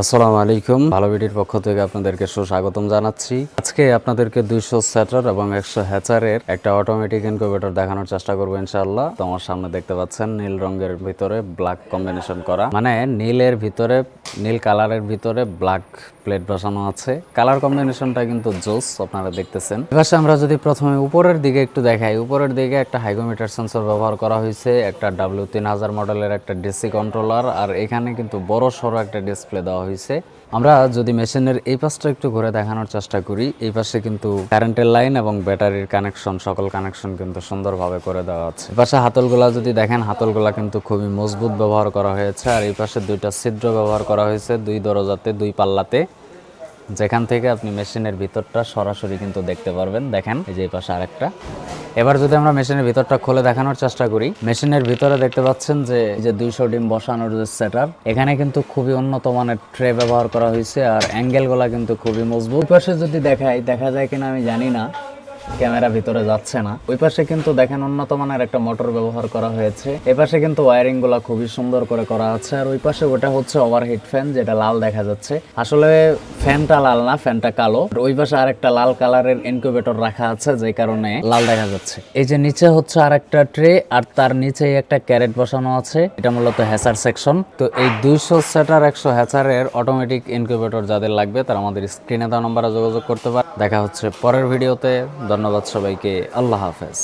আসসালামু আলাইকুম। ভালো ভিডিওর পক্ষ থেকে আপনাদেরকে সুস্বাগতম জানাচ্ছি। আজকে আপনাদেরকে 200 সেটার এবং 100 হ্যাচারের একটা অটোমেটিক ইনকিউবেটর দেখানোর চেষ্টা করবো ইনশাআল্লাহ। তো আমার সামনে দেখতে পাচ্ছেন নীল রঙের ভিতরে ব্ল্যাক কম্বিনেশন করা, মানে নীল কালারের ভিতরে ব্ল্যাক প্লেট বসানো আছে। কালার কম্বিনেশনটা কিন্তু জোস, আপনারা দেখতেছেন। এবার আমরা যদি প্রথমে উপরের দিকে একটু দেখাই, উপরের দিকে একটা হাইগোমিটার সেন্সর ব্যবহার করা হয়েছে, একটা W3000 মডেলের একটা ডিসি কন্ট্রোলার, আর এখানে কিন্তু বড় সড়ো একটা ডিসপ্লে দেওয়া হয়েছে। আমরা যদি মেশিনের এই পাশটা একটু ঘুরে দেখানোর চেষ্টা করি, এই পাশে কিন্তু কারেন্টের লাইন এবং ব্যাটারির কানেকশন, সকল কানেকশন কিন্তু সুন্দরভাবে করে দেওয়া আছে। এই পাশে হাতলগুলা যদি দেখেন, হাতলগুলা কিন্তু খুবই মজবুত ব্যবহার করা হয়েছে। আর এই পাশে দুইটা ছিদ্র ব্যবহার করা হয়েছে, দুই দরজাতে, দুই পাল্লাতে, যেখান থেকে আপনি মেশিনের ভিতরটা সরাসরি কিন্তু দেখতে পারবেন। দেখেন এই যে এই পাশে আরেকটা। এবার যদি আমরা মেশিনের ভিতরটা খুলে দেখানোর চেষ্টা করি, মেশিনের ভিতরে দেখতে পাচ্ছেন যে 200 ডিম বসানোর যে সেটআপ, এখানে কিন্তু খুবই উন্নত মানের ট্রে ব্যবহার করা হয়েছে, আর অ্যাঙ্গেলগুলা কিন্তু খুবই মজবুত। ওই পাশে যদি দেখা যায় কিনা আমি জানি না, ক্যামেরা ভিতরে যাচ্ছে না। ওই পাশে কিন্তু দেখেন উন্নত মানের একটা মোটর ব্যবহার করা হয়েছে। এই পাশে কিন্তু ওয়্যারিং গুলা খুবই সুন্দর করে করা আছে। আর ওই পাশে ওটা হচ্ছে ওভারহিট ফ্যান, যেটা লাল দেখা যাচ্ছে। আসলে ফ্যানটা লাল না, ফ্যানটা কালো। ওই পাশে আরেকটা লাল কালারের ইনকিউবেটর রাখা আছে, যে কারণে লাল দেখা যাচ্ছে। এই যে নিচে হচ্ছে আরেকটা ট্রে, আর তার নিচেই একটা ক্যারেট বসানো আছে। এটা মূলত হ্যাচার সেকশন। তো এই 200 সেটার 100 হ্যাচারের অটোমেটিক ইনকিউবেটর যাদের লাগবে, তারা আমাদের স্ক্রিনে দেওয়া নম্বরে যোগাযোগ করতে পারে। দেখা হচ্ছে পরের ভিডিওতে। ধন্যবাদ সবাইকে। আল্লাহ হাফেজ।